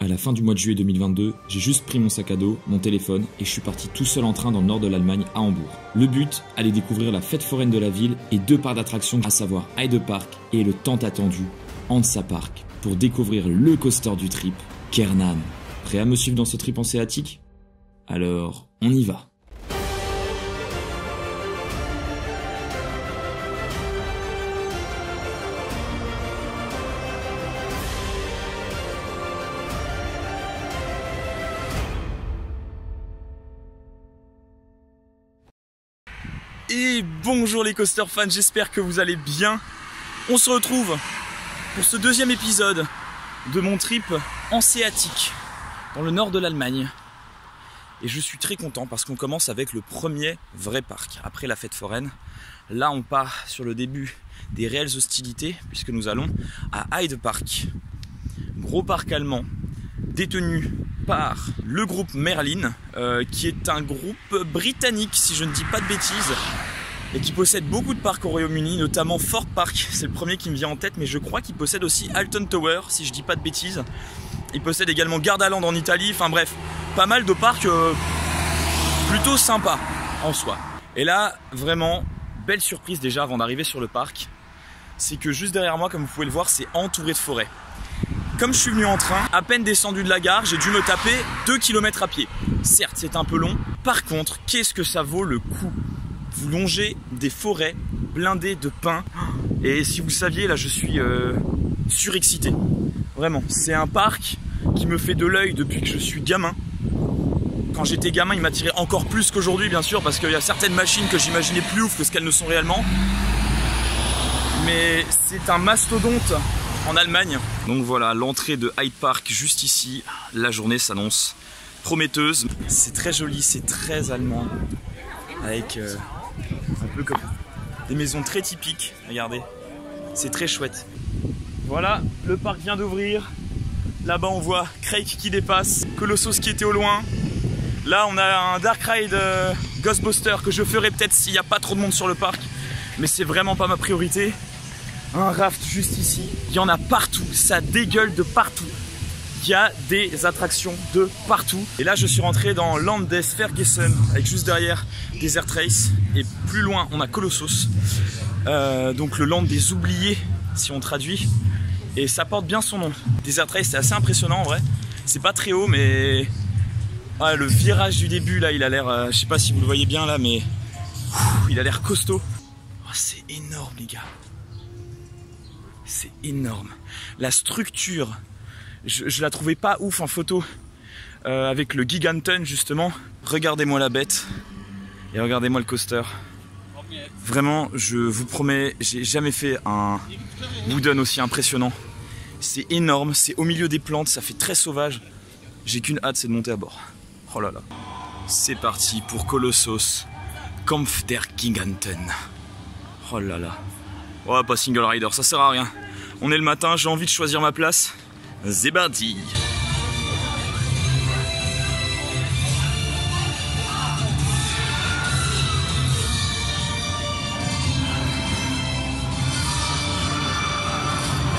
À la fin du mois de juillet 2022, j'ai juste pris mon sac à dos, mon téléphone et je suis parti tout seul en train dans le nord de l'Allemagne à Hambourg. Le but, aller découvrir la fête foraine de la ville et 2 parcs d'attractions, à savoir Heide Park et le tant attendu Hansa Park, pour découvrir le coaster du trip, Kärnan. Prêt à me suivre dans ce trip hanséatique? Alors, on y va. Et bonjour les coaster fans, j'espère que vous allez bien. On se retrouve pour ce deuxième épisode de mon trip hanséatique dans le nord de l'Allemagne. Et je suis très content parce qu'on commence avec le premier vrai parc après la fête foraine. Là on part sur le début des réelles hostilités puisque nous allons à Heide Park. Gros parc allemand détenu par le groupe Merlin, qui est un groupe britannique si je ne dis pas de bêtises, et qui possède beaucoup de parcs au Royaume-Uni, notamment Fort Park, c'est le premier qui me vient en tête, mais je crois qu'il possède aussi Alton Tower si je dis pas de bêtises. Il possède également Gardaland en Italie, enfin bref, pas mal de parcs plutôt sympas en soi. Et là, vraiment, belle surprise déjà avant d'arriver sur le parc, c'est que juste derrière moi, comme vous pouvez le voir, c'est entouré de forêt. Comme je suis venu en train, à peine descendu de la gare, j'ai dû me taper 2 km à pied. Certes, c'est un peu long. Par contre, qu'est-ce que ça vaut le coup? Vous longez des forêts blindées de pins. Et si vous saviez, là, je suis surexcité. Vraiment, c'est un parc qui me fait de l'œil depuis que je suis gamin. Quand j'étais gamin, il m'attirait encore plus qu'aujourd'hui, bien sûr, parce qu'il y a certaines machines que j'imaginais plus ouf que ce qu'elles ne sont réellement. Mais c'est un mastodonte en Allemagne. Donc voilà, l'entrée de Heide Park juste ici. La journée s'annonce prometteuse. C'est très joli, c'est très allemand. Avec un peu comme des maisons très typiques. Regardez, c'est très chouette. Voilà, le parc vient d'ouvrir. Là-bas on voit Crake qui dépasse, Colossus qui était au loin. Là on a un Dark Ride Ghostbuster que je ferai peut-être s'il n'y a pas trop de monde sur le parc. Mais c'est vraiment pas ma priorité. Un raft juste ici, il y en a partout, ça dégueule de partout. Il y a des attractions de partout. Et là je suis rentré dans Land des Ferguson, avec juste derrière Desert Race. Et plus loin on a Colossus, donc le Land des oubliés si on traduit. Et ça porte bien son nom. Desert Race, c'est assez impressionnant en vrai. C'est pas très haut mais ouais, le virage du début là il a l'air, je sais pas si vous le voyez bien là, mais il a l'air costaud. Oh, c'est énorme les gars. C'est énorme. La structure, je la trouvais pas ouf en photo avec le Giganten justement. Regardez-moi la bête et regardez-moi le coaster. Vraiment, je vous promets, j'ai jamais fait un wooden aussi impressionnant. C'est énorme, c'est au milieu des plantes, ça fait très sauvage. J'ai qu'une hâte, c'est de monter à bord. Oh là là. C'est parti pour Colossus Kampf der Giganten. Oh là là. Oh, pas single rider, ça sert à rien. On est le matin, j'ai envie de choisir ma place. C'est parti.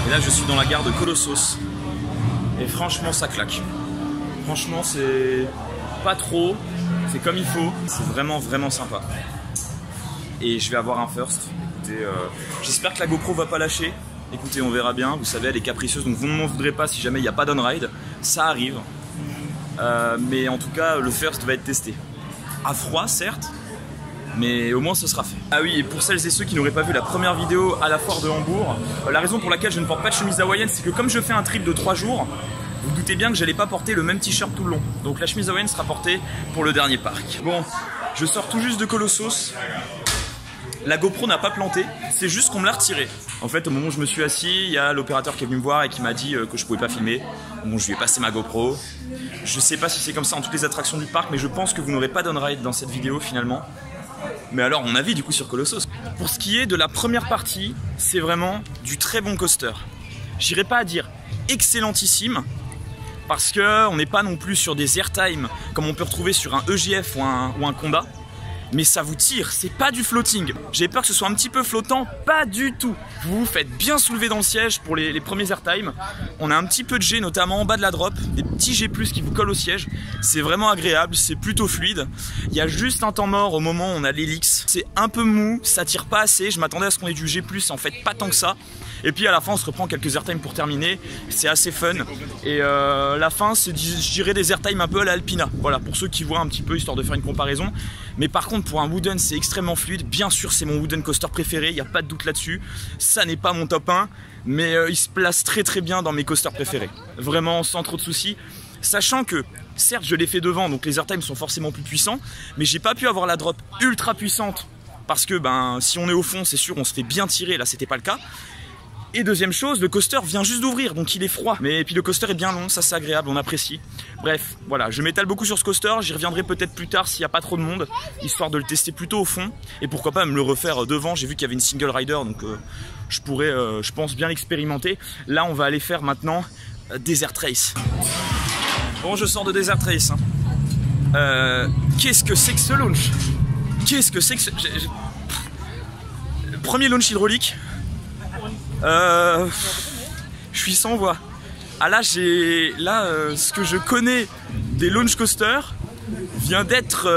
Et là, je suis dans la gare de Colossus. Et franchement, ça claque. Franchement, c'est pas trop. C'est comme il faut. C'est vraiment, vraiment sympa. Et je vais avoir un first. J'espère que la GoPro va pas lâcher. Écoutez, on verra bien. Vous savez, elle est capricieuse, donc vous ne m'en voudrez pas si jamais il n'y a pas d'on-ride. Ça arrive. Mais en tout cas, le first va être testé. À froid, certes, mais au moins ce sera fait. Ah oui, et pour celles et ceux qui n'auraient pas vu la première vidéo à la foire de Hambourg, la raison pour laquelle je ne porte pas de chemise hawaïenne, c'est que comme je fais un trip de 3 jours, vous doutez bien que j'allais pas porter le même t-shirt tout le long. Donc la chemise hawaïenne sera portée pour le dernier parc. Bon, je sors tout juste de Colossus. La GoPro n'a pas planté, c'est juste qu'on me l'a retirée. En fait, au moment où je me suis assis, il y a l'opérateur qui est venu me voir et qui m'a dit que je pouvais pas filmer. Bon, je lui ai passé ma GoPro. Je sais pas si c'est comme ça en toutes les attractions du parc, mais je pense que vous n'aurez pas d'on-ride dans cette vidéo finalement. Mais alors, mon avis du coup sur Colossus. Pour ce qui est de la première partie, c'est vraiment du très bon coaster. J'irai pas à dire excellentissime, parce qu'on n'est pas non plus sur des airtime comme on peut retrouver sur un EGF ou un Conda. mais ça vous tire, c'est pas du floating. J'ai peur que ce soit un petit peu flottant, pas du tout. Vous vous faites bien soulever dans le siège pour les premiers airtime. On a un petit peu de G, notamment en bas de la drop, des petits G+, qui vous collent au siège. C'est vraiment agréable, c'est plutôt fluide. Il y a juste un temps mort au moment où on a l'hélix. C'est un peu mou, ça tire pas assez. Je m'attendais à ce qu'on ait du G+, en fait pas tant que ça. Et puis à la fin on se reprend quelques airtime pour terminer, c'est assez fun. Et la fin c'est, je dirais, des airtime un peu à la Alpina. Voilà, pour ceux qui voient un petit peu, histoire de faire une comparaison. Mais par contre pour un wooden c'est extrêmement fluide. Bien sûr c'est mon wooden coaster préféré, il n'y a pas de doute là-dessus. Ça n'est pas mon top 1, mais il se place très très bien dans mes coasters préférés. Vraiment sans trop de soucis. Sachant que, certes je l'ai fait devant, donc les airtime sont forcément plus puissants, mais j'ai pas pu avoir la drop ultra puissante. Parce que si on est au fond c'est sûr on se fait bien tirer, là c'était pas le cas. Et deuxième chose, le coaster vient juste d'ouvrir, donc il est froid. Et puis le coaster est bien long, ça c'est agréable, on apprécie. Bref, voilà, je m'étale beaucoup sur ce coaster, j'y reviendrai peut-être plus tard s'il n'y a pas trop de monde, histoire de le tester plutôt au fond. Et pourquoi pas me le refaire devant, j'ai vu qu'il y avait une single rider, donc je pourrais, je pense, bien l'expérimenter. Là, on va aller faire maintenant Desert Race. Bon, je sors de Desert Race. Qu'est-ce que c'est que ce launch? Qu'est-ce que c'est que ce... Premier launch hydraulique. Je suis sans voix. Ah là ce que je connais des launch coasters vient d'être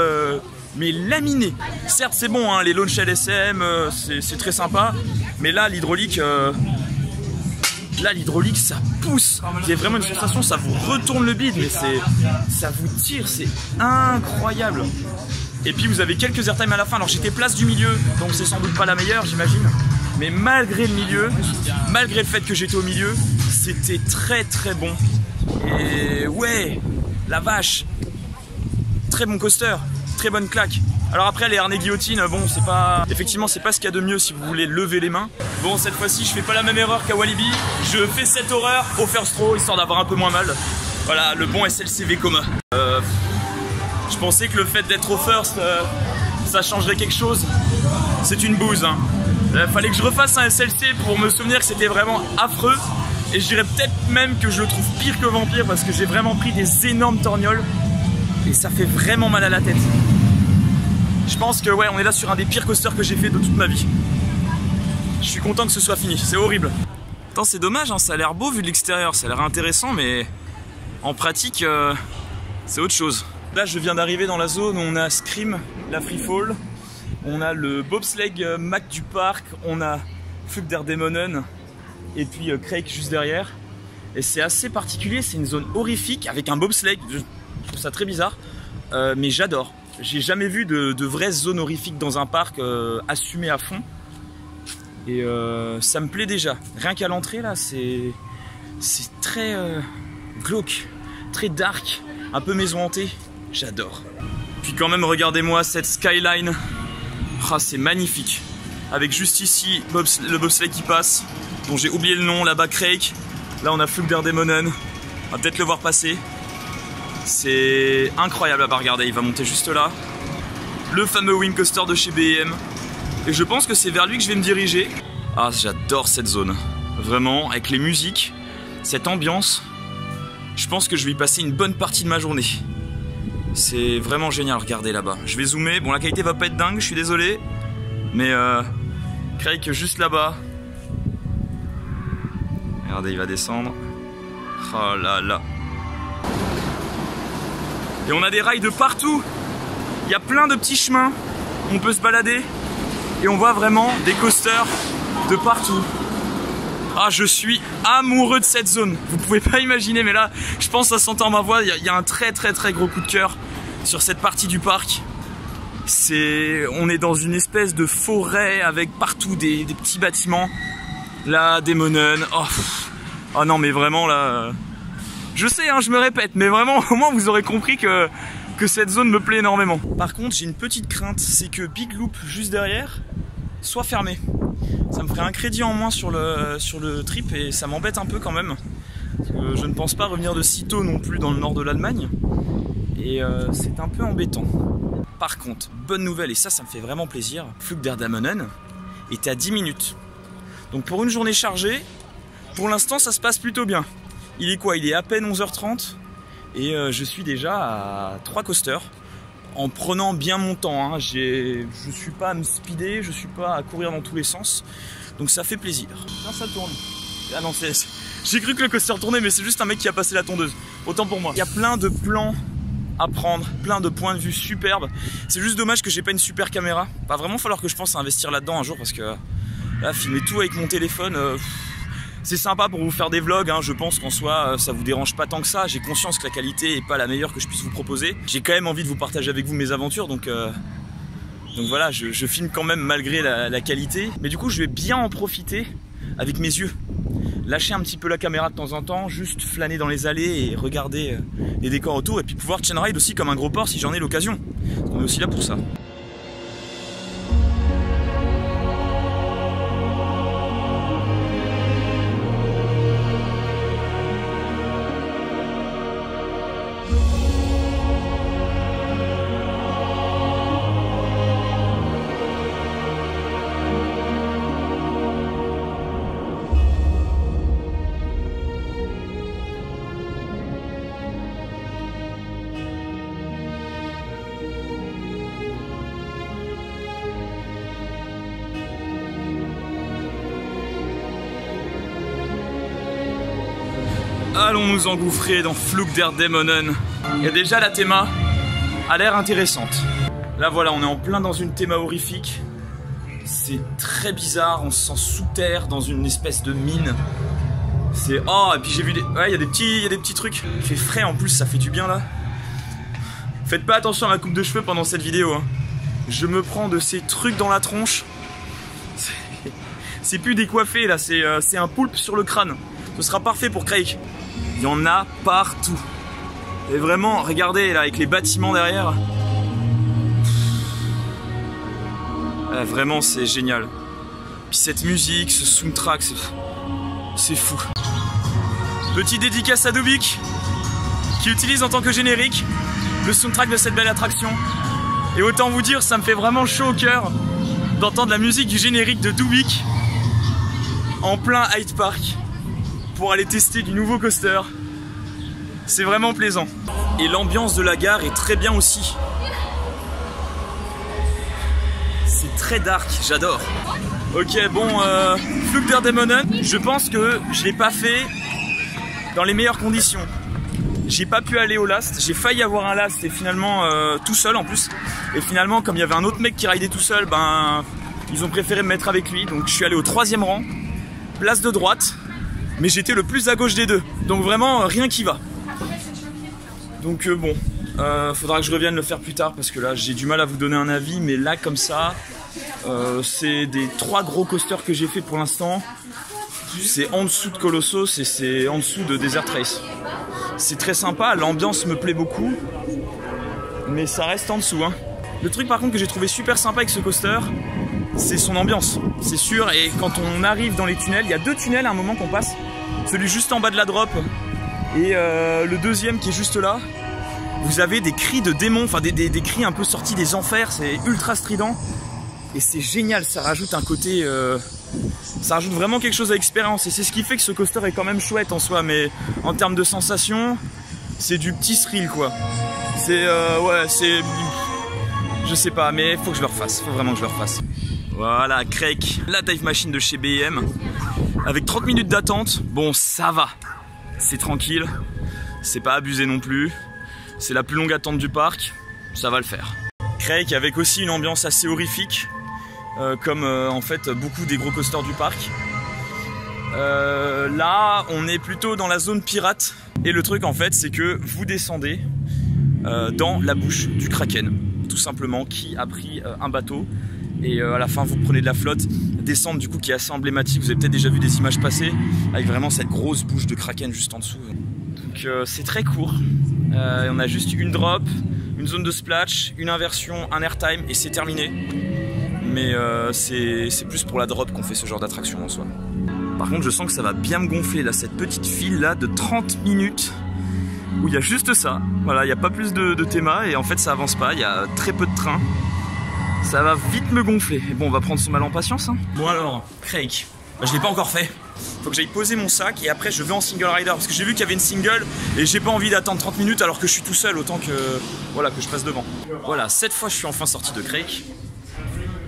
mais laminé. Certes c'est bon hein, les launch LSM c'est très sympa, mais là l'hydraulique ça pousse. Il y a vraiment une sensation, ça vous retourne le bide, mais ça vous tire, c'est incroyable. Et puis vous avez quelques airtime à la fin. Alors j'étais place du milieu, donc c'est sans doute pas la meilleure j'imagine. Mais malgré le milieu, malgré le fait que j'étais au milieu, c'était très très bon. Et ouais, la vache, très bon coaster, très bonne claque. Alors après les harnais guillotine, bon c'est pas... Effectivement c'est pas ce qu'il y a de mieux si vous voulez lever les mains. Bon cette fois-ci je fais pas la même erreur qu'à Walibi. Je fais cette horreur au first row histoire d'avoir un peu moins mal. Voilà, le bon SLCV coma. Je pensais que le fait d'être au first, ça changerait quelque chose. C'est une bouse hein. Fallait que je refasse un SLC pour me souvenir que c'était vraiment affreux. Et je dirais peut-être même que je le trouve pire que Vampire parce que j'ai vraiment pris des énormes torgnoles. Et ça fait vraiment mal à la tête. Je pense que ouais, on est là sur un des pires coasters que j'ai fait de toute ma vie. Je suis content que ce soit fini, c'est horrible. Attends, c'est dommage, hein, ça a l'air beau vu de l'extérieur, ça a l'air intéressant, mais en pratique, c'est autre chose. Là, je viens d'arriver dans la zone où on a Scream, la Freefall. On a le bobsleigh Mac du parc, on a Flugderdemonen et puis Craig juste derrière. Et c'est assez particulier, c'est une zone horrifique avec un bobsleigh, je trouve ça très bizarre, mais j'adore. J'ai jamais vu de vraies zones horrifiques dans un parc assumées à fond. Et ça me plaît déjà. Rien qu'à l'entrée là, c'est très glauque, très dark, un peu maison hantée. J'adore. Puis quand même, regardez-moi cette skyline. Ah, c'est magnifique. Avec juste ici le bobsleigh qui passe, dont j'ai oublié le nom, là-bas Craig. Là on a Flugderdemonen. On va peut-être le voir passer. C'est incroyable à regarder, il va monter juste là. Le fameux wing coaster de chez BM. Et je pense que c'est vers lui que je vais me diriger. Ah, j'adore cette zone. Vraiment, avec les musiques, cette ambiance. Je pense que je vais y passer une bonne partie de ma journée. C'est vraiment génial, regardez là-bas. Je vais zoomer, bon la qualité va pas être dingue, je suis désolé. Mais Craig juste là-bas. Regardez, il va descendre. Oh là là. Et on a des rails de partout. Il y a plein de petits chemins. On peut se balader. Et on voit vraiment des coasters de partout. Ah, je suis amoureux de cette zone. Vous pouvez pas imaginer, mais là, je pense que ça s'entend ma voix. Il y a un très gros coup de cœur sur cette partie du parc. On est dans une espèce de forêt avec partout des petits bâtiments. Là, des Monen. Oh non, mais vraiment là... Je sais, hein, je me répète, mais vraiment, au moins vous aurez compris que cette zone me plaît énormément. Par contre, j'ai une petite crainte, c'est que Big Loop juste derrière soit fermé. Ça me ferait un crédit en moins sur le trip et ça m'embête un peu quand même. Parce que je ne pense pas revenir de sitôt non plus dans le nord de l'Allemagne. Et c'est un peu embêtant. Par contre, bonne nouvelle, et ça me fait vraiment plaisir, Flugderdemonen est à 10 minutes. Donc pour une journée chargée, pour l'instant ça se passe plutôt bien. Il est quoi? Il est à peine 11h30 et je suis déjà à 3 coasters. en prenant bien mon temps, hein. Je suis pas à me speeder, je suis pas à courir dans tous les sens, donc ça fait plaisir. Tiens, ça tourne. Ah non, j'ai cru que le coaster tournait, mais c'est juste un mec qui a passé la tondeuse. Autant pour moi. Il y a plein de plans à prendre, plein de points de vue superbes. C'est juste dommage que j'ai pas une super caméra. Va vraiment falloir que je pense à investir là-dedans un jour, parce que là, filmer tout avec mon téléphone, c'est sympa pour vous faire des vlogs, hein. Je pense qu'en soi, ça vous dérange pas tant que ça. J'ai conscience que la qualité est pas la meilleure que je puisse vous proposer. J'ai quand même envie de vous partager avec vous mes aventures, donc voilà, je filme quand même malgré la qualité. Mais du coup, je vais bien en profiter avec mes yeux. Lâcher un petit peu la caméra de temps en temps, juste flâner dans les allées et regarder les décors autour, et puis pouvoir chain ride aussi comme un gros porc si j'en ai l'occasion. On est aussi là pour ça. Allons nous engouffrer dans Flugderdemonen. Il y a déjà la théma, a l'air intéressante. Là voilà, on est en plein dans une théma horrifique. C'est très bizarre, on se sent sous terre dans une espèce de mine. C'est... Oh, et puis j'ai vu des... Ouais, il y a des petits trucs. Il fait frais en plus, ça fait du bien là. Faites pas attention à ma coupe de cheveux pendant cette vidéo, hein. Je me prends de ces trucs dans la tronche. C'est plus décoiffé là, c'est un poulpe sur le crâne. Ce sera parfait pour Craig. Il y en a partout. Et vraiment, regardez là avec les bâtiments derrière. Vraiment, c'est génial. Puis cette musique, ce soundtrack, c'est fou. Petite dédicace à Dubik, qui utilise en tant que générique le soundtrack de cette belle attraction. Et autant vous dire, ça me fait vraiment chaud au cœur d'entendre la musique du générique de Dubik en plein Hyde Park pour aller tester du nouveau coaster. C'est vraiment plaisant. Et l'ambiance de la gare est très bien aussi. C'est très dark, j'adore. Ok, bon, Flugderdemonen, je pense que je l'ai pas fait dans les meilleures conditions. J'ai pas pu aller au last, j'ai failli avoir un last et finalement tout seul en plus. Et finalement, comme il y avait un autre mec qui ridait tout seul, ben ils ont préféré me mettre avec lui. Donc je suis allé au 3e rang, place de droite. Mais j'étais le plus à gauche des deux, donc vraiment rien qui va. Donc bon, faudra que je revienne le faire plus tard parce que là j'ai du mal à vous donner un avis, mais là comme ça, c'est des 3 gros coasters que j'ai fait pour l'instant. C'est en dessous de Colossus et c'est en dessous de Desert Race. C'est très sympa, l'ambiance me plaît beaucoup, mais ça reste en dessous, hein. Le truc par contre que j'ai trouvé super sympa avec ce coaster, c'est son ambiance, c'est sûr. Et quand on arrive dans les tunnels, il y a 2 tunnels à un moment qu'on passe. Celui juste en bas de la drop et le deuxième qui est juste là. Vous avez des cris de démons, enfin des cris un peu sortis des enfers, c'est ultra strident. Et c'est génial, ça rajoute un côté... ça rajoute vraiment quelque chose à l'expérience. Et c'est ce qui fait que ce coaster est quand même chouette en soi. Mais en termes de sensations, c'est du petit thrill quoi. C'est... ouais, c'est... Je sais pas, mais faut que je le refasse, faut vraiment que je le refasse. Voilà, Craig, la dive machine de chez BM, avec 30 minutes d'attente. Bon, ça va, c'est tranquille, c'est pas abusé non plus. C'est la plus longue attente du parc, ça va le faire. Craig avec aussi une ambiance assez horrifique, comme en fait beaucoup des gros coasters du parc. Là, on est plutôt dans la zone pirate. Et le truc en fait, c'est que vous descendez dans la bouche du Kraken, tout simplement, qui a pris un bateau. Et à la fin vous prenez de la flotte, descente du coup qui est assez emblématique, vous avez peut-être déjà vu des images passer, avec vraiment cette grosse bouche de Kraken juste en dessous. Donc c'est très court, on a juste une drop, une zone de splash, une inversion, un airtime et c'est terminé. Mais c'est plus pour la drop qu'on fait ce genre d'attraction en soi. Par contre je sens que ça va bien me gonfler là, cette petite file là de 30 minutes où il y a juste ça, voilà, il n'y a pas plus de théma et en fait ça avance pas, il y a très peu de trains. Ça va vite me gonfler. Et bon, on va prendre son mal en patience, hein. Bon alors, Craig, je l'ai pas encore fait. faut que j'aille poser mon sac et après je vais en single rider parce que j'ai vu qu'il y avait une single et j'ai pas envie d'attendre 30 minutes alors que je suis tout seul, autant que, voilà, que je passe devant. Voilà, cette fois je suis enfin sorti de Crake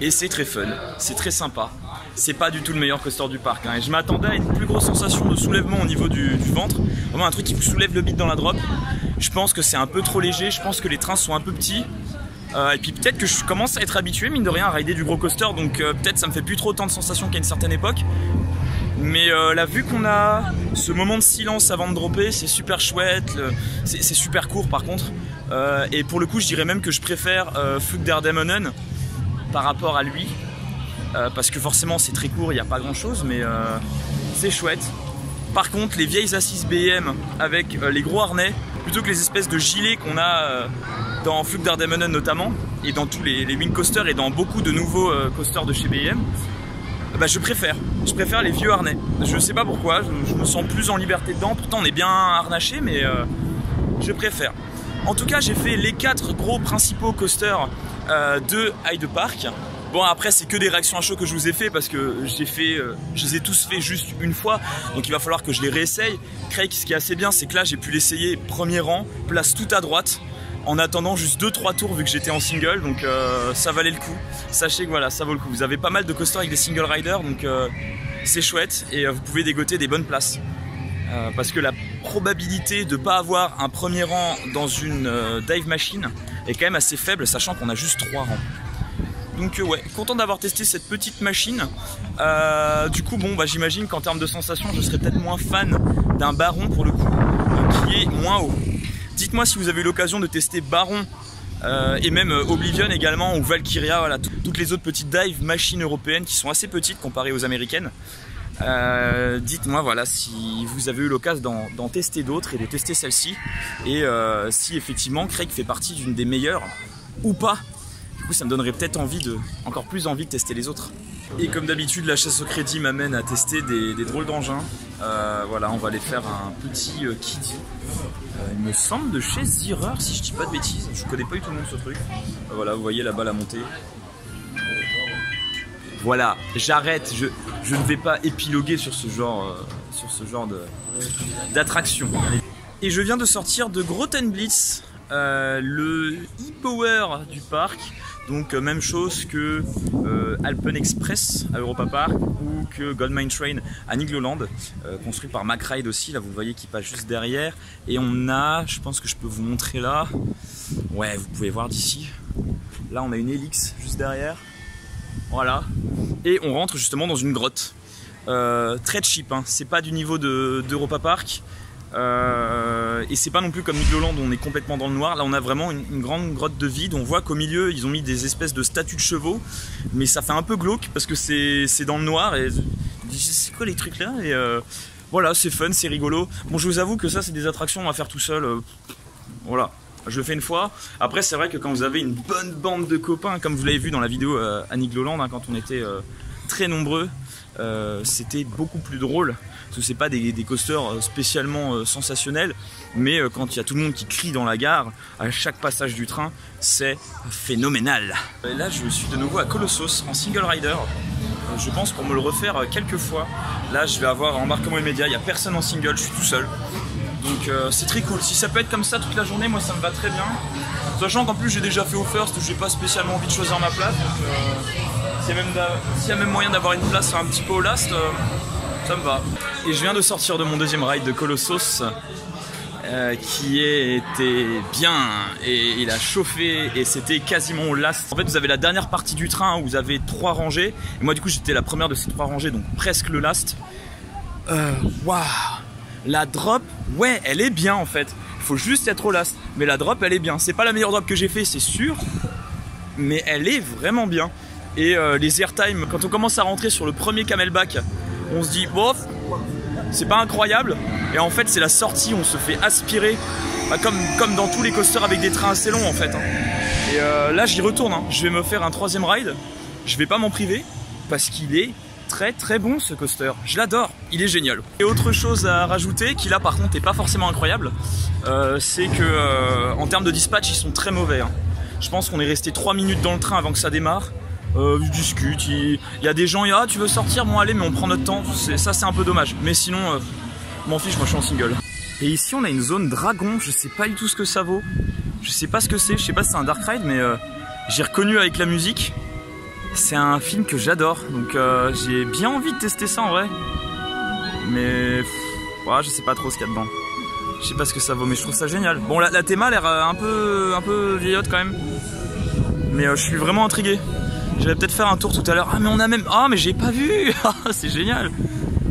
et c'est très fun, c'est très sympa. C'est pas du tout le meilleur coaster du parc, hein. Et je m'attendais à une plus grosse sensation de soulèvement au niveau du ventre, vraiment un truc qui vous soulève le bide dans la drop. Je pense que c'est un peu trop léger, je pense que les trains sont un peu petits. Et puis peut-être que je commence à être habitué, mine de rien, à rider du gros coaster, donc peut-être ça me fait plus trop autant de sensations qu'à une certaine époque. Mais là, vu qu'on a ce moment de silence avant de dropper, c'est super chouette, c'est super court par contre. Et pour le coup, je dirais même que je préfère Flug der Dämonen par rapport à lui. Parce que forcément c'est très court, il n'y a pas grand chose, mais c'est chouette. Par contre, les vieilles assises BM avec les gros harnais, plutôt que les espèces de gilets qu'on a dans Flug der Dämonen notamment, et dans tous les wing coasters et dans beaucoup de nouveaux coasters de chez BM, bah, je préfère les vieux harnais. Je sais pas pourquoi, je me sens plus en liberté dedans, pourtant on est bien harnaché, mais je préfère. En tout cas, j'ai fait les 4 gros principaux coasters de Hyde Park. Bon, après c'est que des réactions à chaud que je vous ai fait parce que je les ai tous fait juste une fois, donc il va falloir que je les réessaye. Crake, ce qui est assez bien, c'est que là j'ai pu l'essayer premier rang, place tout à droite, en attendant juste 2-3 tours vu que j'étais en single, donc ça valait le coup. Sachez que voilà, ça vaut le coup. Vous avez pas mal de coasters avec des single riders, donc c'est chouette et vous pouvez dégoter des bonnes places. Parce que la probabilité de ne pas avoir un premier rang dans une dive machine est quand même assez faible, sachant qu'on a juste 3 rangs. Donc ouais, content d'avoir testé cette petite machine. Du coup, bon, bah, j'imagine qu'en termes de sensations, je serais peut-être moins fan d'un Baron pour le coup, qui est moins haut. Dites-moi si vous avez eu l'occasion de tester Baron et même Oblivion également, ou Valkyria, voilà, toutes les autres petites dive machines européennes qui sont assez petites comparées aux américaines. Dites-moi voilà si vous avez eu l'occasion d'en tester d'autres et de tester celle-ci, et si effectivement Crake fait partie d'une des meilleures ou pas. Du coup ça me donnerait peut-être encore plus envie de tester les autres. Et comme d'habitude, la chasse au crédit m'amène à tester des drôles d'engins. Voilà, on va aller faire un petit kiddie. Il me semble de chez Zierer, si je dis pas de bêtises. Je connais pas du tout le nom de ce truc. Voilà, vous voyez là-bas la montée. Voilà, j'arrête, je ne vais pas épiloguer sur ce genre d'attraction. Et je viens de sortir de Grottenblitz, le e-power du parc. Donc même chose que Alpen Express à Europa Park ou que Goldmine Train à Nigloland, construit par MacRide aussi, là vous voyez qui passe juste derrière. Et on a, je pense que je peux vous montrer là, ouais vous pouvez voir d'ici, là on a une Helix juste derrière, voilà. Et on rentre justement dans une grotte, très cheap, hein. C'est pas du niveau d'Europa Park. Et c'est pas non plus comme Nigloland où on est complètement dans le noir. Là on a vraiment une grande grotte de vide. On voit qu'au milieu ils ont mis des espèces de statues de chevaux, mais ça fait un peu glauque parce que c'est dans le noir et c'est quoi les trucs là. Et voilà, c'est fun, c'est rigolo. Bon, je vous avoue que ça c'est des attractions à faire tout seul, voilà, je le fais une fois. Après c'est vrai que quand vous avez une bonne bande de copains, comme vous l'avez vu dans la vidéo à Nigloland, hein, quand on était très nombreux, c'était beaucoup plus drôle. Parce que c'est pas des coasters spécialement sensationnels, mais quand il y a tout le monde qui crie dans la gare à chaque passage du train, c'est phénoménal. Et là je suis de nouveau à Colossos en single rider. Je pense pour me le refaire quelques fois. Là je vais avoir embarquement immédiat, il n'y a personne en single, je suis tout seul. Donc c'est très cool. Si ça peut être comme ça toute la journée, moi ça me va très bien. Sachant qu'en plus j'ai déjà fait au first, j'ai pas spécialement envie de choisir ma place. Donc s'il y a même moyen d'avoir une place un petit peu au last, ça me va. Et je viens de sortir de mon deuxième ride de Colossos qui était bien, et il a chauffé et c'était quasiment au last. En fait vous avez la dernière partie du train où vous avez 3 rangées, et moi du coup j'étais la première de ces 3 rangées, donc presque le last. Waouh, la drop, ouais elle est bien en fait, il faut juste être au last, mais la drop elle est bien. C'est pas la meilleure drop que j'ai fait, c'est sûr, mais elle est vraiment bien. Et les airtime, quand on commence à rentrer sur le premier camelback, on se dit bof, c'est pas incroyable, et en fait c'est la sortie, on se fait aspirer, bah, comme dans tous les coasters avec des trains assez longs en fait, hein. Et là j'y retourne, hein. Je vais me faire un 3e ride, je vais pas m'en priver parce qu'il est très très bon ce coaster, je l'adore, il est génial. Et autre chose à rajouter qui là par contre est pas forcément incroyable, c'est que en termes de dispatch ils sont très mauvais, hein. Je pense qu'on est resté 3 minutes dans le train avant que ça démarre. je discute, il y a des gens, ah tu veux sortir, bon allez mais on prend notre temps, ça c'est un peu dommage, mais sinon m'en fiche, moi je suis en single. Et ici on a une zone dragon, je sais pas du tout ce que ça vaut, je sais pas ce que c'est, je sais pas si c'est un dark ride, mais j'ai reconnu avec la musique, c'est un film que j'adore, donc j'ai bien envie de tester ça en vrai, mais ouais, je sais pas trop ce qu'il y a dedans. Je sais pas ce que ça vaut, mais je trouve ça génial. Bon, la théma a l'air un peu vieillotte quand même. Mais je suis vraiment intrigué. J'allais peut-être faire un tour tout à l'heure. Ah, mais on a même... Ah, mais j'ai pas vu. C'est génial.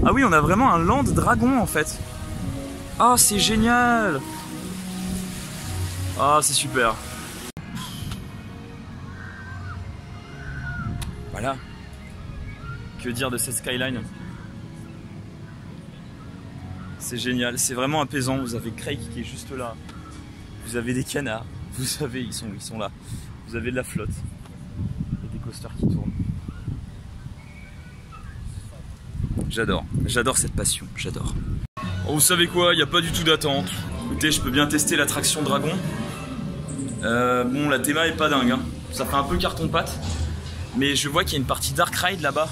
Ah oui, on a vraiment un land dragon en fait. Ah, c'est génial. Ah, c'est super. Voilà. Que dire de cette skyline? C'est génial, c'est vraiment apaisant. Vous avez Craig qui est juste là. Vous avez des canards. Vous savez, ils sont là. Vous avez de la flotte. Et des coasters qui tournent. J'adore. J'adore cette passion. J'adore. Oh, vous savez quoi? Il n'y a pas du tout d'attente. Écoutez, je peux bien tester l'attraction dragon. Bon, la théma est pas dingue. Hein. Ça fait un peu carton-pâte. Mais je vois qu'il y a une partie dark ride là-bas.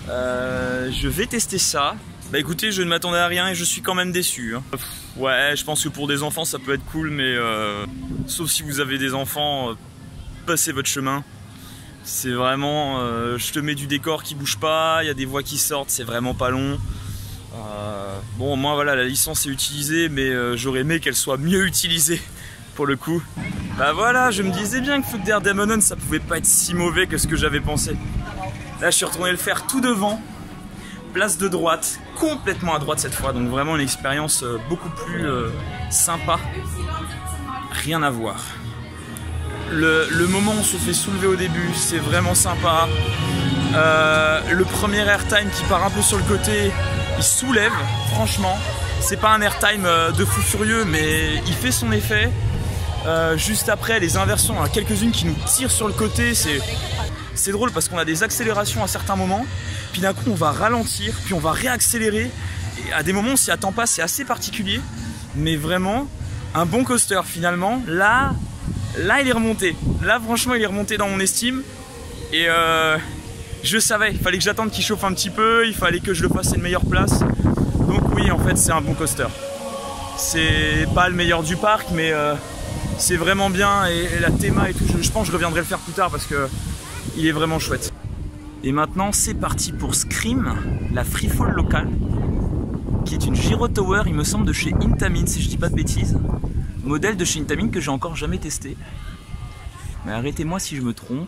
Je vais tester ça. Bah écoutez, je ne m'attendais à rien et je suis quand même déçu. Hein. Ouais, je pense que pour des enfants ça peut être cool, mais sauf si vous avez des enfants, passez votre chemin. C'est vraiment, je te mets du décor qui bouge pas, il y a des voix qui sortent, c'est vraiment pas long. Bon, moi voilà, la licence est utilisée, mais j'aurais aimé qu'elle soit mieux utilisée pour le coup. Bah voilà, je me disais bien que Fluke der Dämonen ça pouvait pas être si mauvais que ce que j'avais pensé. Là, je suis retourné le faire tout devant. Place de droite, complètement à droite cette fois, donc vraiment une expérience beaucoup plus sympa. Rien à voir. Le moment où on se fait soulever au début, c'est vraiment sympa. Le premier airtime qui part un peu sur le côté, il soulève, franchement. C'est pas un airtime de fou furieux, mais il fait son effet. Juste après, les inversions, il y en a quelques-unes qui nous tirent sur le côté, c'est drôle parce qu'on a des accélérations à certains moments, puis d'un coup on va ralentir, puis on va réaccélérer, et à des moments on s'y attend pas, c'est assez particulier, mais vraiment un bon coaster finalement. Là il est remonté, là franchement il est remonté dans mon estime, et je savais, il fallait que j'attende qu'il chauffe un petit peu, il fallait que je le fasse à une meilleure place, donc oui en fait c'est un bon coaster. C'est pas le meilleur du parc, mais c'est vraiment bien, et la théma et tout, je pense que je reviendrai le faire plus tard parce que il est vraiment chouette. Et maintenant c'est parti pour Scream, la free fall locale, qui est une Gyro Tower, il me semble, de chez Intamin si je dis pas de bêtises. Modèle de chez Intamin que j'ai encore jamais testé. Mais arrêtez-moi si je me trompe.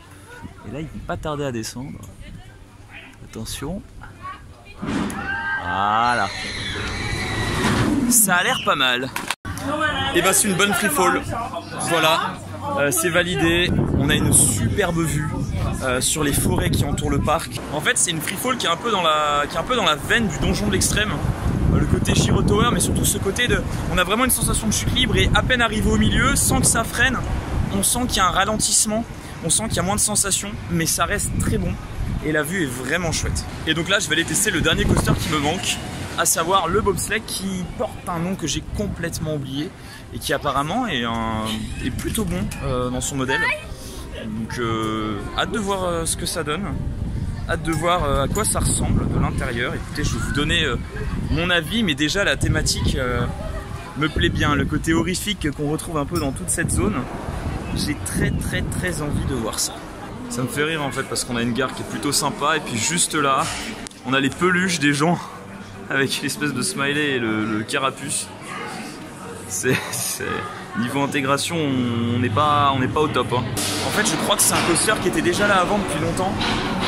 Et là il ne va pas tarder à descendre. Attention. Voilà. Ça a l'air pas mal. Et bah c'est une bonne free fall. Voilà. C'est validé, on a une superbe vue sur les forêts qui entourent le parc. En fait c'est une free fall qui est un peu dans la veine du donjon de l'extrême, le côté Gyro Tower, mais surtout ce côté de, on a vraiment une sensation de chute libre, et à peine arrivé au milieu, sans que ça freine, on sent qu'il y a un ralentissement, on sent qu'il y a moins de sensations, mais ça reste très bon et la vue est vraiment chouette. Et donc là je vais aller tester le dernier coaster qui me manque, à savoir le bobsleigh, qui porte un nom que j'ai complètement oublié et qui apparemment est plutôt bon dans son modèle. Donc hâte de voir ce que ça donne, hâte de voir à quoi ça ressemble de l'intérieur. Écoutez, je vais vous donner mon avis, mais déjà la thématique me plaît bien, le côté horrifique qu'on retrouve un peu dans toute cette zone. J'ai très envie de voir ça. Ça me fait rire en fait parce qu'on a une gare qui est plutôt sympa, et puis juste là on a les peluches des gens avec l'espèce de smiley et le carapuce. Niveau intégration, on n'est pas au top. Hein. En fait, je crois que c'est un coaster qui était déjà là avant depuis longtemps,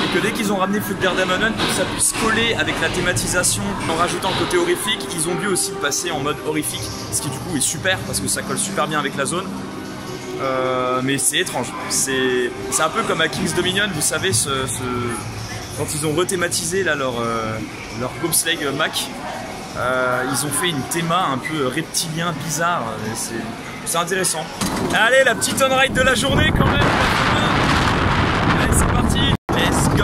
et que dès qu'ils ont ramené Fluke der Dämonen, pour que ça puisse coller avec la thématisation en rajoutant le côté horrifique, ils ont dû aussi le passer en mode horrifique, ce qui du coup est super parce que ça colle super bien avec la zone. Mais c'est étrange. C'est un peu comme à King's Dominion, vous savez, quand ils ont rethématisé là, leur bobsleigh Mac. Ils ont fait une théma un peu reptilien, bizarre, c'est intéressant. Allez, la petite on-ride de la journée quand même. Allez, c'est parti, let's go.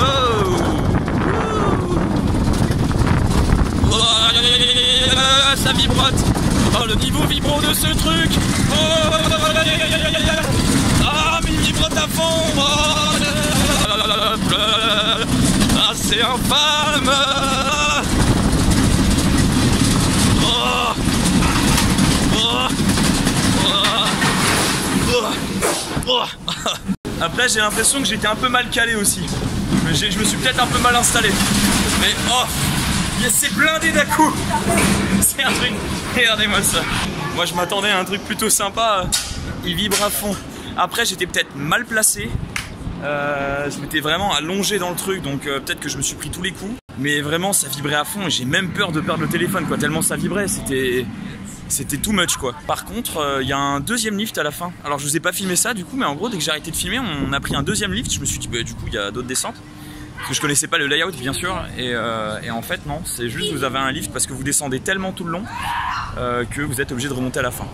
Oh, ça vibrote. Oh, le niveau vibro de ce truc. Oh, ah, mais il vibrote à fond. Oh, Ah, c'est infâme. Oh. Oh. Oh. Oh. Après j'ai l'impression que j'étais un peu mal calé aussi. Je me suis peut-être un peu mal installé. Mais oh, c'est blindé d'un coup. C'est un truc, regardez-moi ça. Moi je m'attendais à un truc plutôt sympa. Il vibre à fond. Après j'étais peut-être mal placé. Je m'étais vraiment allongé dans le truc, donc peut-être que je me suis pris tous les coups. Mais vraiment ça vibrait à fond et j'ai même peur de perdre le téléphone quoi, tellement ça vibrait, c'était too much quoi. Par contre, il y a un deuxième lift à la fin. Alors je vous ai pas filmé ça du coup, mais en gros dès que j'ai arrêté de filmer, on a pris un deuxième lift. Je me suis dit bah, du coup il y a d'autres descentes. Parce que je connaissais pas le layout bien sûr. Et en fait non, c'est juste vous avez un lift parce que vous descendez tellement tout le long que vous êtes obligé de remonter à la fin.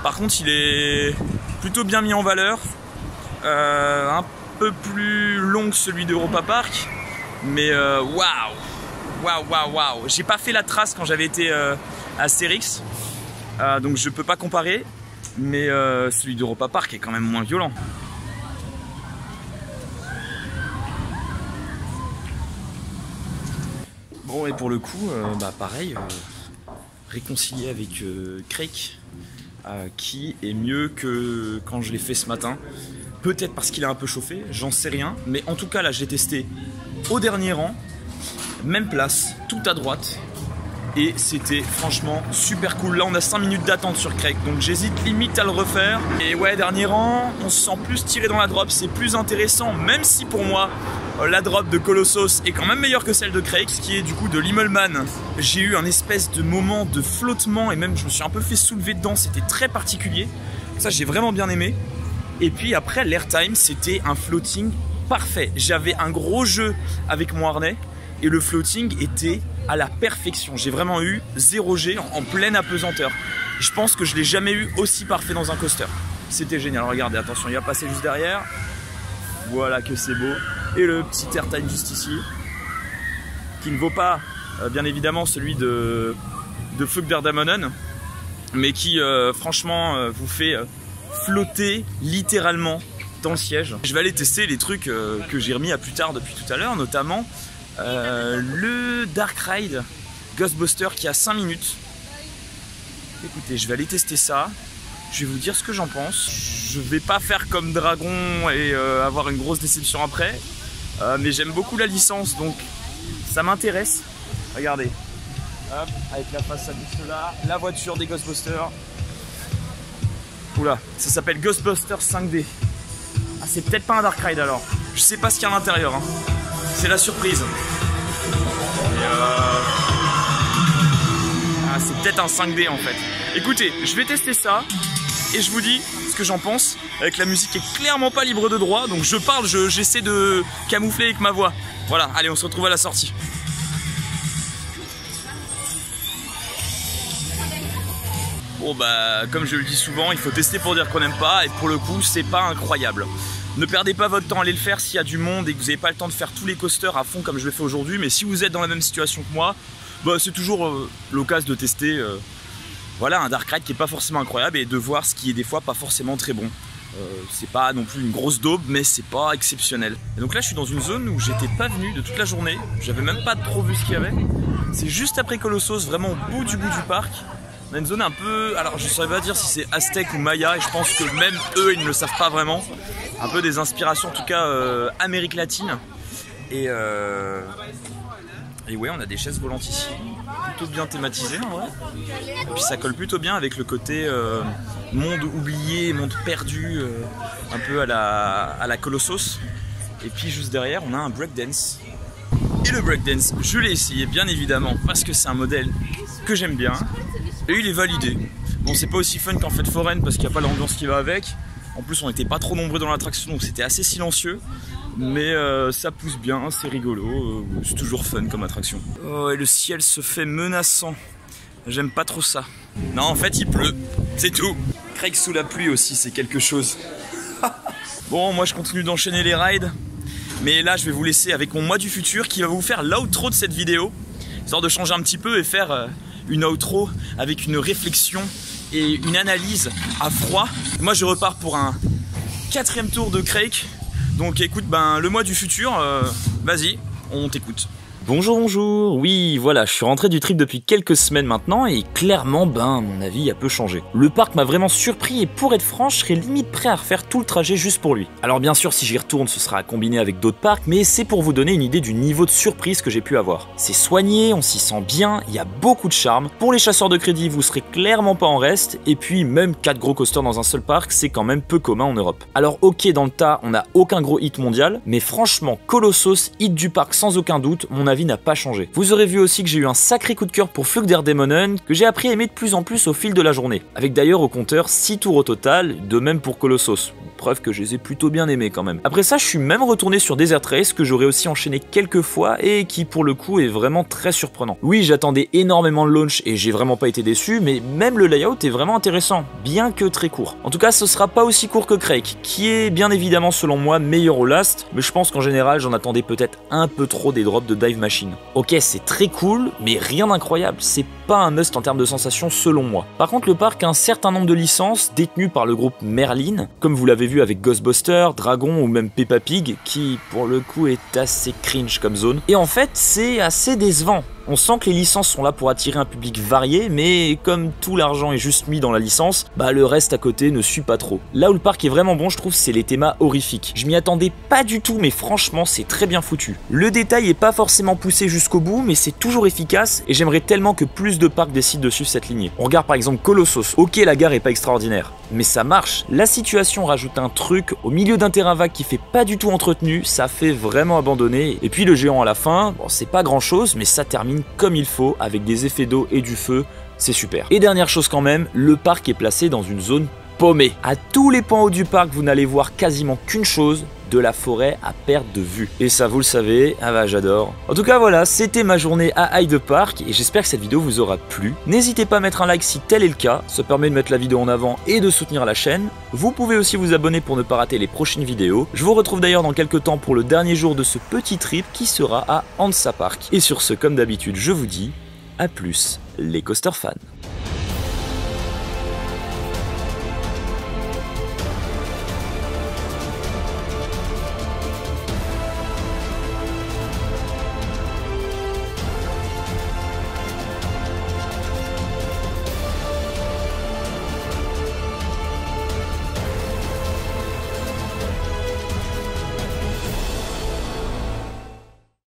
Par contre il est plutôt bien mis en valeur. Un peu plus long que celui d'Europa Park. Mais waouh. J'ai pas fait la trace quand j'avais été à Astérix. Donc je peux pas comparer, mais celui d'Europa Park est quand même moins violent. Bon et pour le coup, pareil, réconcilié avec Craig, qui est mieux que quand je l'ai fait ce matin. Peut-être parce qu'il est un peu chauffé, j'en sais rien, mais en tout cas là j'ai testé au dernier rang, même place, tout à droite. Et c'était franchement super cool. Là on a 5 minutes d'attente sur Craig, donc j'hésite limite à le refaire. Et ouais, dernier rang, on se sent plus tiré dans la drop, c'est plus intéressant, même si pour moi la drop de Colossos est quand même meilleure que celle de Craig, ce qui est du coup de l'Immelman. J'ai eu un espèce de moment de flottement et même je me suis un peu fait soulever dedans, c'était très particulier. Ça j'ai vraiment bien aimé. Et puis après l'airtime c'était un floating parfait. J'avais un gros jeu avec mon harnais et le floating était à la perfection. J'ai vraiment eu 0 G en pleine apesanteur. Je pense que je l'ai jamais eu aussi parfait dans un coaster. C'était génial. Regardez, attention, il va passer juste derrière. Voilà que c'est beau. Et le petit airtime juste ici, qui ne vaut pas bien évidemment celui de Flugderdamonen, mais qui franchement vous fait flotter littéralement dans le siège. Je vais aller tester les trucs que j'ai remis à plus tard depuis tout à l'heure, notamment le Dark Ride Ghostbuster qui a 5 minutes. Écoutez, je vais aller tester ça. Je vais vous dire ce que j'en pense. Je vais pas faire comme Dragon et avoir une grosse déception après. Mais j'aime beaucoup la licence, donc ça m'intéresse. Regardez. Hop, avec la façade juste là, la voiture des Ghostbusters. Oula, ça s'appelle Ghostbusters 5D. Ah, c'est peut-être pas un Dark Ride alors. Je sais pas ce qu'il y a à l'intérieur. Hein. C'est la surprise. Ah, c'est peut-être un 5D en fait. Écoutez, je vais tester ça et je vous dis ce que j'en pense. Avec la musique qui est clairement pas libre de droit, donc je parle, j'essaie de camoufler avec ma voix. Voilà, allez, on se retrouve à la sortie. Bon bah, comme je le dis souvent, il faut tester pour dire qu'on n'aime pas, et pour le coup, c'est pas incroyable. Ne perdez pas votre temps à aller le faire s'il y a du monde et que vous n'avez pas le temps de faire tous les coasters à fond comme je le fais aujourd'hui, mais si vous êtes dans la même situation que moi, bah, c'est toujours l'occasion de tester voilà, un Dark Ride qui est pas forcément incroyable et de voir ce qui est des fois pas forcément très bon. C'est pas non plus une grosse daube, mais c'est pas exceptionnel. Et donc là je suis dans une zone où j'étais pas venu de toute la journée, j'avais même pas trop vu ce qu'il y avait. C'est juste après Colossos, vraiment au bout du parc. On a une zone un peu, alors je ne saurais pas dire si c'est Aztèque ou Maya, et je pense que même eux ils ne le savent pas vraiment. Un peu des inspirations en tout cas Amérique latine. Et ouais, on a des chaises volantes ici, plutôt bien thématisées en vrai. Et puis ça colle plutôt bien avec le côté monde oublié, monde perdu, un peu à la Colossos. Et puis juste derrière on a un breakdance. Et le breakdance, je l'ai essayé bien évidemment parce que c'est un modèle que j'aime bien. Et il est validé. Bon, c'est pas aussi fun qu'en fête foraine parce qu'il n'y a pas l'ambiance qui va avec. En plus, on n'était pas trop nombreux dans l'attraction, donc c'était assez silencieux. Mais ça pousse bien, c'est rigolo. C'est toujours fun comme attraction. Oh, et le ciel se fait menaçant. J'aime pas trop ça. Non, en fait, il pleut. C'est tout. Craig sous la pluie aussi, c'est quelque chose. Bon, moi, je continue d'enchaîner les rides. Mais là, je vais vous laisser avec mon moi du futur qui va vous faire l'outro de cette vidéo. Histoire de changer un petit peu et faire une outro avec une réflexion et une analyse à froid. Moi je repars pour un 4e tour de Craig. Donc écoute, ben le mois du futur, vas-y, on t'écoute. Bonjour, bonjour, oui voilà, je suis rentré du trip depuis quelques semaines maintenant et clairement, mon avis a peu changé. Le parc m'a vraiment surpris et pour être franc, je serais limite prêt à refaire tout le trajet juste pour lui. Alors bien sûr, si j'y retourne, ce sera à combiner avec d'autres parcs, mais c'est pour vous donner une idée du niveau de surprise que j'ai pu avoir. C'est soigné, on s'y sent bien, il y a beaucoup de charme. Pour les chasseurs de crédit, vous serez clairement pas en reste, et puis même 4 gros coasters dans un seul parc, c'est quand même peu commun en Europe. Alors ok, dans le tas, on n'a aucun gros hit mondial, mais franchement, Colossos, hit du parc sans aucun doute, mon avis n'a pas changé. Vous aurez vu aussi que j'ai eu un sacré coup de cœur pour Flugderdemonen, que j'ai appris à aimer de plus en plus au fil de la journée. Avec d'ailleurs au compteur 6 tours au total, de même pour Colossos. Preuve que je les ai plutôt bien aimés quand même. Après ça, je suis même retourné sur Desert Race, que j'aurais aussi enchaîné quelques fois et qui pour le coup est vraiment très surprenant. Oui, j'attendais énormément le launch et j'ai vraiment pas été déçu, mais même le layout est vraiment intéressant, bien que très court. En tout cas, ce sera pas aussi court que Crake, qui est bien évidemment selon moi meilleur au last, mais je pense qu'en général j'en attendais peut-être un peu trop des drops de Dive Machine. Ok, c'est très cool, mais rien d'incroyable, c'est pas un must en termes de sensations selon moi. Par contre, le parc a un certain nombre de licences détenues par le groupe Merlin, comme vous l'avez vu avec Ghostbusters, Dragon ou même Peppa Pig, qui pour le coup est assez cringe comme zone. Et en fait, c'est assez décevant. On sent que les licences sont là pour attirer un public varié, mais comme tout l'argent est juste mis dans la licence, le reste à côté ne suit pas trop. Là où le parc est vraiment bon, je trouve, c'est les thémas horrifiques. Je m'y attendais pas du tout, mais franchement, c'est très bien foutu. Le détail est pas forcément poussé jusqu'au bout, mais c'est toujours efficace, et j'aimerais tellement que plus de parcs décident de suivre cette lignée. On regarde par exemple Colossos. Ok, la gare est pas extraordinaire, mais ça marche. La situation rajoute un truc au milieu d'un terrain vague qui fait pas du tout entretenu, ça fait vraiment abandonner. Et puis le géant à la fin, c'est pas grand chose, mais ça termine comme il faut, avec des effets d'eau et du feu, c'est super. Et dernière chose quand même, le parc est placé dans une zone paumée. À tous les points hauts du parc, vous n'allez voir quasiment qu'une chose, de la forêt à perte de vue. Et ça, vous le savez, j'adore. En tout cas, voilà, c'était ma journée à Hyde Park et j'espère que cette vidéo vous aura plu. N'hésitez pas à mettre un like si tel est le cas, ça permet de mettre la vidéo en avant et de soutenir la chaîne. Vous pouvez aussi vous abonner pour ne pas rater les prochaines vidéos. Je vous retrouve d'ailleurs dans quelques temps pour le dernier jour de ce petit trip qui sera à Hansa Park. Et sur ce, comme d'habitude, je vous dis à plus, les coaster fans.